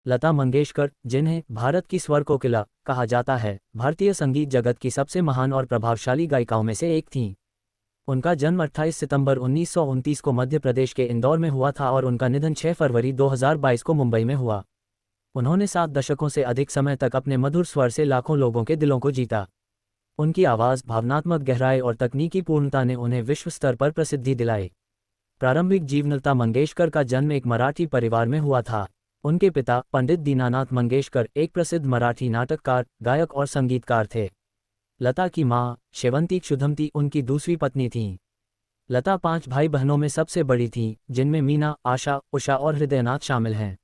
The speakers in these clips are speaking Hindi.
लता मंगेशकर, जिन्हें भारत की स्वर कोकिला कहा जाता है, भारतीय संगीत जगत की सबसे महान और प्रभावशाली गायिकाओं में से एक थीं। उनका जन्म 28 सितंबर 1929 को मध्य प्रदेश के इंदौर में हुआ था और उनका निधन 6 फरवरी 2022 को मुंबई में हुआ। उन्होंने 7 दशकों से अधिक समय तक अपने मधुर स्वर से लाखों लोगों के दिलों को जीता। उनकी आवाज़, भावनात्मक गहराई और तकनीकी पूर्णता ने उन्हें विश्व स्तर पर प्रसिद्धि दिलाई। प्रारंभिक जीवन लता मंगेशकर का जन्म एक मराठी परिवार में हुआ था। उनके पिता पंडित दीनानाथ मंगेशकर एक प्रसिद्ध मराठी नाटककार, गायक और संगीतकार थे। लता की मां शेवंती क्षुधमती उनकी दूसरी पत्नी थीं। लता 5 भाई बहनों में सबसे बड़ी थीं, जिनमें मीना, आशा, उषा और हृदयनाथ शामिल हैं।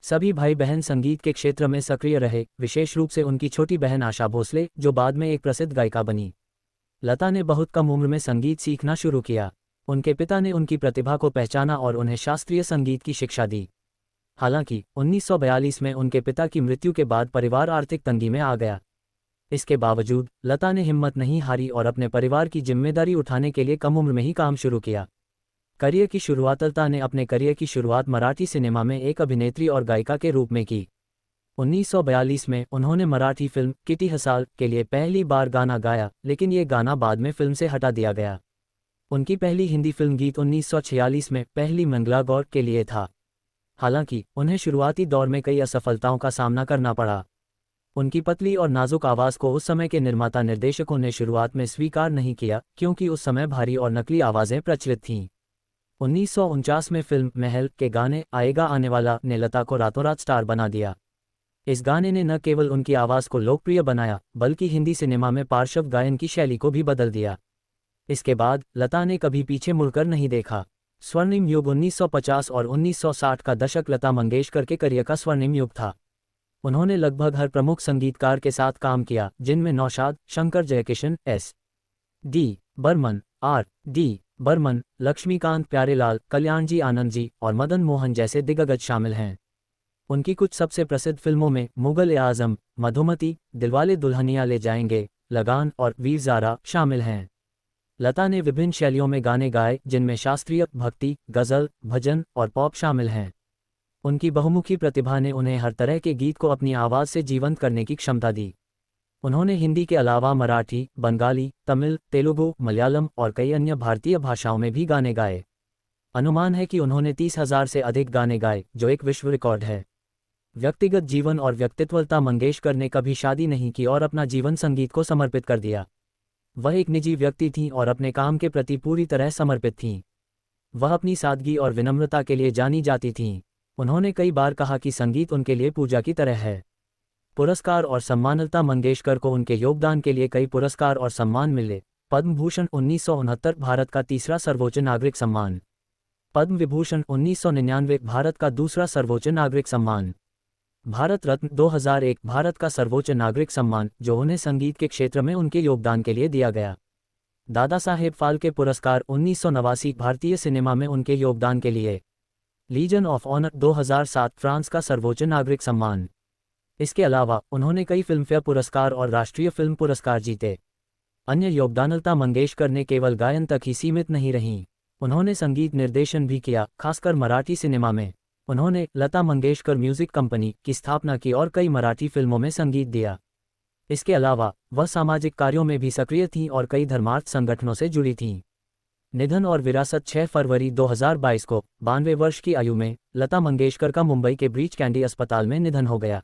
सभी भाई बहन संगीत के क्षेत्र में सक्रिय रहे, विशेष रूप से उनकी छोटी बहन आशा भोसले, जो बाद में एक प्रसिद्ध गायिका बनी। लता ने बहुत कम उम्र में संगीत सीखना शुरू किया। उनके पिता ने उनकी प्रतिभा को पहचाना और उन्हें शास्त्रीय संगीत की शिक्षा दी। हालांकि 1942 में उनके पिता की मृत्यु के बाद परिवार आर्थिक तंगी में आ गया। इसके बावजूद लता ने हिम्मत नहीं हारी और अपने परिवार की जिम्मेदारी उठाने के लिए कम उम्र में ही काम शुरू किया। करियर की शुरुआत लता ने अपने करियर की शुरुआत मराठी सिनेमा में एक अभिनेत्री और गायिका के रूप में की। 1942 में उन्होंने मराठी फिल्म किटी हसाल के लिए पहली बार गाना गाया, लेकिन ये गाना बाद में फिल्म से हटा दिया गया। उनकी पहली हिंदी फिल्म गीत 1946 में पहली मंगला गौर के लिए था। हालांकि उन्हें शुरुआती दौर में कई असफलताओं का सामना करना पड़ा। उनकी पतली और नाजुक आवाज़ को उस समय के निर्माता निर्देशकों ने शुरुआत में स्वीकार नहीं किया, क्योंकि उस समय भारी और नकली आवाज़ें प्रचलित थीं। 1949 में फिल्म महल के गाने आएगा आने वाला ने लता को रातों रात स्टार बना दिया। इस गाने ने न केवल उनकी आवाज़ को लोकप्रिय बनाया, बल्कि हिंदी सिनेमा में पार्श्व गायन की शैली को भी बदल दिया। इसके बाद लता ने कभी पीछे मुड़कर नहीं देखा। स्वर्णिम युग 1950 और 1960 का दशक लता मंगेशकर के करियर का स्वर्णिम युग था। उन्होंने लगभग हर प्रमुख संगीतकार के साथ काम किया, जिनमें नौशाद, शंकर जयकिशन, S.D. बर्मन, R.D. बर्मन, लक्ष्मीकांत प्यारेलाल, कल्याणजी आनंद जी और मदन मोहन जैसे दिग्गज शामिल हैं। उनकी कुछ सबसे प्रसिद्ध फिल्मों में मुगल-ए-आज़म, मधुमती, दिलवाले दुल्हनिया ले जाएंगे, लगान और वीर ज़ारा शामिल हैं। लता ने विभिन्न शैलियों में गाने गाए, जिनमें शास्त्रीय, भक्ति, गज़ल, भजन और पॉप शामिल हैं। उनकी बहुमुखी प्रतिभा ने उन्हें हर तरह के गीत को अपनी आवाज़ से जीवंत करने की क्षमता दी। उन्होंने हिंदी के अलावा मराठी, बंगाली, तमिल, तेलुगु, मलयालम और कई अन्य भारतीय भाषाओं में भी गाने गाए। अनुमान है कि उन्होंने 30,000 से अधिक गाने गाए, जो एक विश्व रिकॉर्ड है। व्यक्तिगत जीवन और व्यक्तित्व लता मंगेशकर ने कभी शादी नहीं की और अपना जीवन संगीत को समर्पित कर दिया। वह एक निजी व्यक्ति थीं और अपने काम के प्रति पूरी तरह समर्पित थीं। वह अपनी सादगी और विनम्रता के लिए जानी जाती थीं। उन्होंने कई बार कहा कि संगीत उनके लिए पूजा की तरह है। पुरस्कार और सम्मान लता मंगेशकर को उनके योगदान के लिए कई पुरस्कार और सम्मान मिले। पद्म भूषण 1969 भारत का तीसरा सर्वोच्च नागरिक सम्मान। पद्म विभूषण 1999 भारत का दूसरा सर्वोच्च नागरिक सम्मान। भारत रत्न 2001 भारत का सर्वोच्च नागरिक सम्मान, जो उन्हें संगीत के क्षेत्र में उनके योगदान के लिए दिया गया। दादा साहेब फाल्के पुरस्कार 1989 भारतीय सिनेमा में उनके योगदान के लिए। लीजन ऑफ ऑनर 2007 फ्रांस का सर्वोच्च नागरिक सम्मान। इसके अलावा उन्होंने कई फिल्मफेयर पुरस्कार और राष्ट्रीय फिल्म पुरस्कार जीते। अन्य योगदान लता मंगेशकर ने केवल गायन तक ही सीमित नहीं रहीं। उन्होंने संगीत निर्देशन भी किया, खासकर मराठी सिनेमा में। उन्होंने लता मंगेशकर म्यूजिक कंपनी की स्थापना की और कई मराठी फिल्मों में संगीत दिया। इसके अलावा वह सामाजिक कार्यों में भी सक्रिय थीं और कई धर्मार्थ संगठनों से जुड़ी थीं। निधन और विरासत 6 फरवरी 2022 को 92 वर्ष की आयु में लता मंगेशकर का मुंबई के ब्रीच कैंडी अस्पताल में निधन हो गया।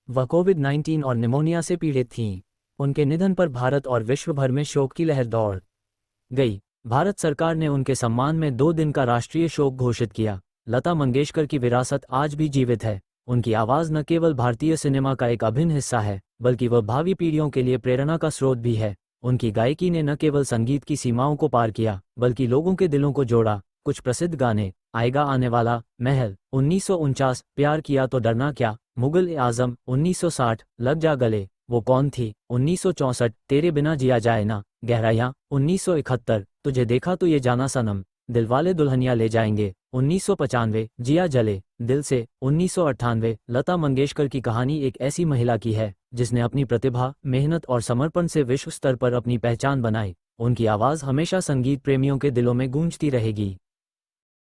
वह कोविड-19 और निमोनिया से पीड़ित थीं। उनके निधन पर भारत और विश्व भर में शोक की लहर दौड़ गई। भारत सरकार ने उनके सम्मान में 2 दिन का राष्ट्रीय शोक घोषित किया। लता मंगेशकर की विरासत आज भी जीवित है। उनकी आवाज़ न केवल भारतीय सिनेमा का एक अभिन्न हिस्सा है, बल्कि वह भावी पीढ़ियों के लिए प्रेरणा का स्रोत भी है। उनकी गायकी ने न केवल संगीत की सीमाओं को पार किया, बल्कि लोगों के दिलों को जोड़ा। कुछ प्रसिद्ध गाने: आएगा आने वाला, महल 1949, प्यार किया तो डरना क्या, मुगल-ए-आज़म 1960, लग जा गले, वो कौन थी 1964, तेरे बिना जिया जाए ना, गहराइयाँ 1971, तुझे देखा तो ये जाना सनम, दिलवाले दुल्हनिया ले जाएंगे 1995, जिया जले दिल से 1998। लता मंगेशकर की कहानी एक ऐसी महिला की है जिसने अपनी प्रतिभा, मेहनत और समर्पण से विश्व स्तर पर अपनी पहचान बनाई। उनकी आवाज़ हमेशा संगीत प्रेमियों के दिलों में गूंजती रहेगी।